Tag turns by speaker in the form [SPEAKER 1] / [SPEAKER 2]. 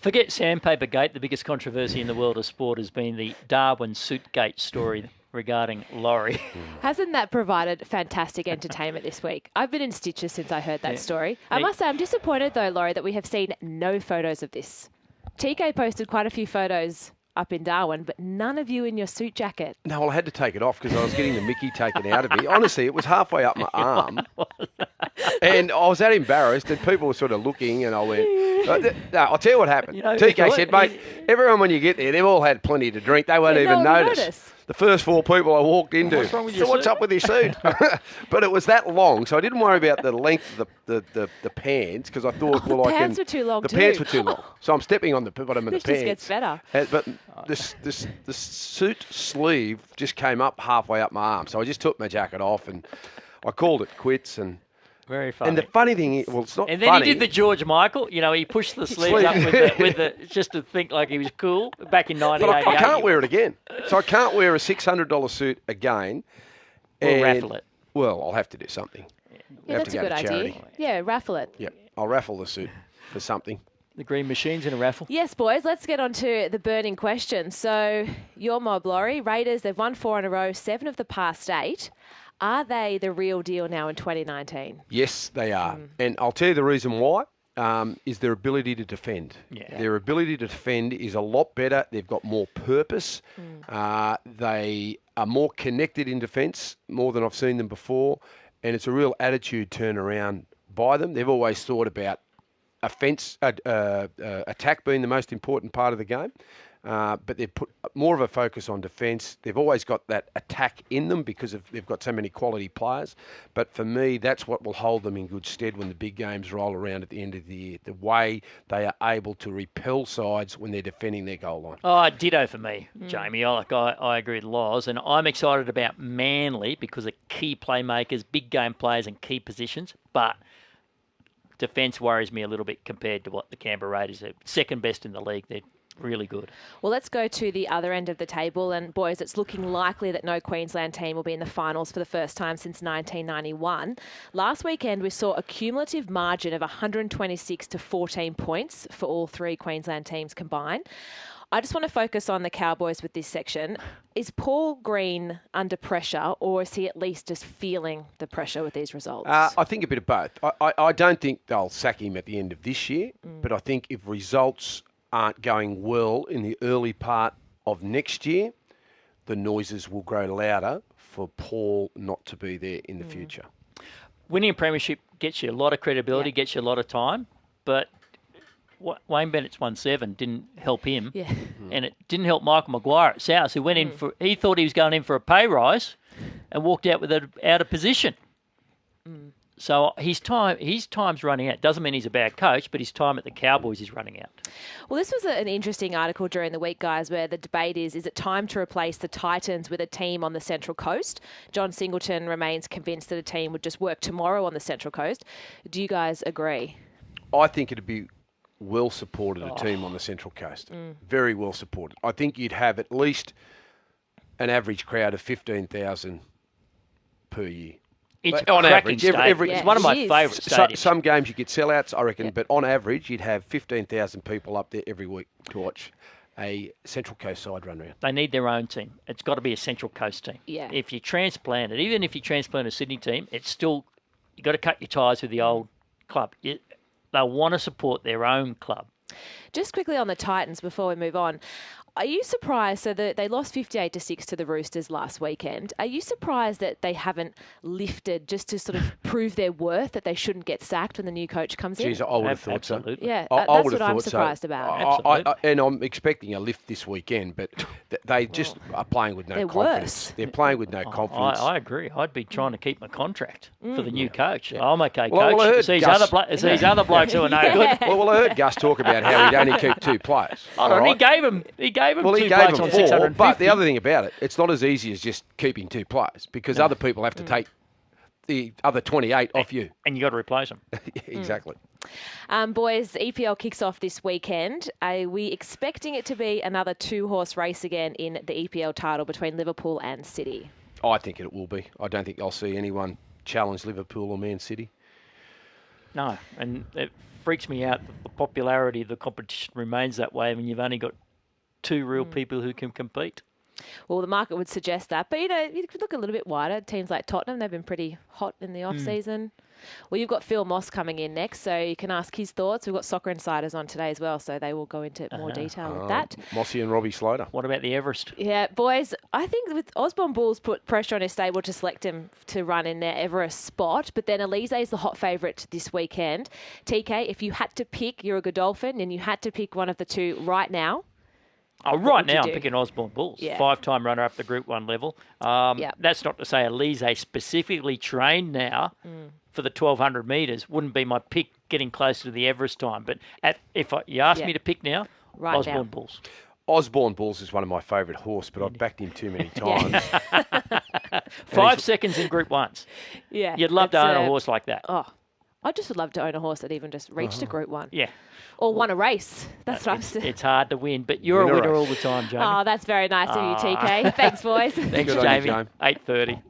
[SPEAKER 1] Forget Sandpaper Gate. The biggest controversy in the world of sport has been the Darwin Suitgate story regarding Laurie.
[SPEAKER 2] Hasn't that provided fantastic entertainment this week? I've been in stitches since I heard that story. I must say, I'm disappointed though, Laurie, that we have seen no photos of this. TK posted quite a few photos up in Darwin, but none of you in your suit jacket.
[SPEAKER 3] No, well, I had to take it off because I was getting the Mickey taken out of me. Honestly, it was halfway up my arm. And I was that embarrassed, and people were sort of looking, and I went, no, I'll tell you what happened. TK said, mate, everyone when you get there, they've all had plenty to drink. They won't even notice. The first 4 people I walked into.
[SPEAKER 1] What's wrong with your
[SPEAKER 3] what's
[SPEAKER 1] suit?
[SPEAKER 3] up with your suit? But it was that long, so I didn't worry about the length of the pants because I thought,
[SPEAKER 2] the pants were too long
[SPEAKER 3] The
[SPEAKER 2] too.
[SPEAKER 3] pants were too long. So I'm stepping on the bottom of the
[SPEAKER 2] This
[SPEAKER 3] pants.
[SPEAKER 2] just gets better.
[SPEAKER 3] But the suit sleeve just came up halfway up my arm, so I just took my jacket off and I called it quits. And
[SPEAKER 1] Very funny.
[SPEAKER 3] the funny thing is, well, it's not
[SPEAKER 1] And then
[SPEAKER 3] funny.
[SPEAKER 1] he did the George Michael. You know, he pushed the sleeves up with the just to think like he was cool back in
[SPEAKER 3] But
[SPEAKER 1] 1988.
[SPEAKER 3] I can't wear it again. So I can't wear a $600 suit again.
[SPEAKER 1] We'll raffle it.
[SPEAKER 3] Well, I'll have to do something.
[SPEAKER 2] Yeah, that's a good idea. Yeah, raffle it.
[SPEAKER 3] Yep, I'll raffle the suit for something.
[SPEAKER 1] The Green Machine's in a raffle.
[SPEAKER 2] Yes, boys, let's get on to the burning question. So, your mob, Laurie, Raiders, they've won 4 in a row, 7 of the past 8. Are they the real deal now in 2019?
[SPEAKER 3] Yes, they are. And I'll tell you the reason why. Is their ability to defend.
[SPEAKER 1] Yeah.
[SPEAKER 3] Their ability to defend is a lot better. They've got more purpose. They are more connected in defence, more than I've seen them before. And it's a real attitude turnaround by them. They've always thought about attack being the most important part of the game. But they've put more of a focus on defence. They've always got that attack in them because they've got so many quality players. But for me, that's what will hold them in good stead when the big games roll around at the end of the year. The way they are able to repel sides when they're defending their goal line.
[SPEAKER 1] Oh, ditto for me, Jamie. I agree with Loz, and I'm excited about Manly because of key playmakers, big game players and key positions. But defence worries me a little bit compared to what the Canberra Raiders are. Second best in the league. They're really good.
[SPEAKER 2] Well, let's go to the other end of the table. And, boys, it's looking likely that no Queensland team will be in the finals for the first time since 1991. Last weekend, we saw a cumulative margin of 126 to 14 points for all 3 Queensland teams combined. I just want to focus on the Cowboys with this section. Is Paul Green under pressure, or is he at least just feeling the pressure with these results?
[SPEAKER 3] I think a bit of both. I don't think they'll sack him at the end of this year, but I think if results aren't going well in the early part of next year, the noises will grow louder for Paul not to be there in the future.
[SPEAKER 1] Winning a premiership gets you a lot of credibility, gets you a lot of time, but Wayne Bennett's won 7 didn't help him, and it didn't help Michael Maguire at South, who went in he thought he was going in for a pay rise and walked out with it out of position. So his time's running out. Doesn't mean he's a bad coach, but his time at the Cowboys is running out.
[SPEAKER 2] Well, this was an interesting article during the week, guys, where the debate is it time to replace the Titans with a team on the Central Coast? John Singleton remains convinced that a team would just work tomorrow on the Central Coast. Do you guys agree?
[SPEAKER 3] I think it'd be well supported, a team on the Central Coast. Very well supported. I think you'd have at least an average crowd of 15,000 per year.
[SPEAKER 1] It's
[SPEAKER 3] on
[SPEAKER 1] cracking
[SPEAKER 3] average,
[SPEAKER 1] stadium.
[SPEAKER 3] every
[SPEAKER 1] It's one of my
[SPEAKER 2] It is.
[SPEAKER 1] favourite stadiums.
[SPEAKER 3] Some games you get sellouts, I reckon, but on average, you'd have 15,000 people up there every week to watch a Central Coast side run around.
[SPEAKER 1] They need their own team. It's got to be a Central Coast team.
[SPEAKER 2] Yeah.
[SPEAKER 1] If you transplant it, even if you transplant a Sydney team, it's still, you've got to cut your ties with the old club. They want to support their own club.
[SPEAKER 2] Just quickly on the Titans before we move on. Are you surprised? So they lost 58-6 to the Roosters last weekend. Are you surprised that they haven't lifted just to sort of prove their worth, that they shouldn't get sacked when the new coach comes in?
[SPEAKER 3] Jeez, I would have thought so.
[SPEAKER 1] Absolutely.
[SPEAKER 2] Yeah,
[SPEAKER 3] I
[SPEAKER 2] that's
[SPEAKER 3] would
[SPEAKER 2] what
[SPEAKER 3] have
[SPEAKER 2] I'm
[SPEAKER 3] thought so.
[SPEAKER 2] surprised about.
[SPEAKER 1] Absolutely.
[SPEAKER 3] And I'm expecting a lift this weekend, but they just are playing with no
[SPEAKER 2] They're
[SPEAKER 3] confidence.
[SPEAKER 2] worse.
[SPEAKER 3] They're playing with no confidence.
[SPEAKER 1] I agree. I'd be trying to keep my contract for the new coach. I'm okay,
[SPEAKER 3] Well,
[SPEAKER 1] coach.
[SPEAKER 3] I heard
[SPEAKER 1] It's these
[SPEAKER 3] Gus-
[SPEAKER 1] other blokes who are no good.
[SPEAKER 3] Well, I heard Gus talk about how he'd only keep 2 players.
[SPEAKER 1] Hold on,
[SPEAKER 3] All
[SPEAKER 1] he
[SPEAKER 3] right?
[SPEAKER 1] gave him
[SPEAKER 3] Well, he
[SPEAKER 1] two
[SPEAKER 3] gave
[SPEAKER 1] blokes
[SPEAKER 3] them
[SPEAKER 1] on
[SPEAKER 3] 4,
[SPEAKER 1] 650.
[SPEAKER 3] but the other thing about it, it's not as easy as just keeping 2 players because other people have to take the other 28 off you.
[SPEAKER 1] And you got to replace them.
[SPEAKER 3] Exactly.
[SPEAKER 2] Boys, the EPL kicks off this weekend. Are we expecting it to be another 2-horse race again in the EPL title between Liverpool and City?
[SPEAKER 3] I think it will be. I don't think I'll see anyone challenge Liverpool or Man City.
[SPEAKER 1] No, and it freaks me out that the popularity of the competition remains that way. I mean, you've only got 2 real people who can compete.
[SPEAKER 2] Well, the market would suggest that. But, you could look a little bit wider. Teams like Tottenham, they've been pretty hot in the off-season. Well, you've got Phil Moss coming in next, so you can ask his thoughts. We've got Soccer Insiders on today as well, so they will go into more detail with that.
[SPEAKER 3] Mossy and Robbie Slater.
[SPEAKER 1] What about the Everest?
[SPEAKER 2] Yeah, boys, I think with Osborne Bulls put pressure on his stable to select him to run in their Everest spot, but then Elise is the hot favourite this weekend. TK, if you had to pick, you're a Godolphin, and you had to pick one of the 2 right now,
[SPEAKER 1] Oh, right now I'm picking Osborne Bulls, 5-time runner-up the Group 1 level. That's not to say Elise specifically trained now for the 1,200 metres wouldn't be my pick getting closer to the Everest time. But if you ask me to pick now, Osborne Bulls.
[SPEAKER 3] Osborne Bulls is one of my favourite horse, but I've backed him too many times.
[SPEAKER 1] 5 seconds in Group 1s.
[SPEAKER 2] Yeah.
[SPEAKER 1] You'd love to own a horse like that.
[SPEAKER 2] Oh, I just would love to own a horse that even just reached a Group 1.
[SPEAKER 1] Yeah.
[SPEAKER 2] Or won a race. That's what I'm saying.
[SPEAKER 1] It's hard to win, but you're a winner all the time, Jaimee.
[SPEAKER 2] Oh, that's very nice of you, TK. Thanks, boys.
[SPEAKER 1] Thanks, Jaimee. 8:30.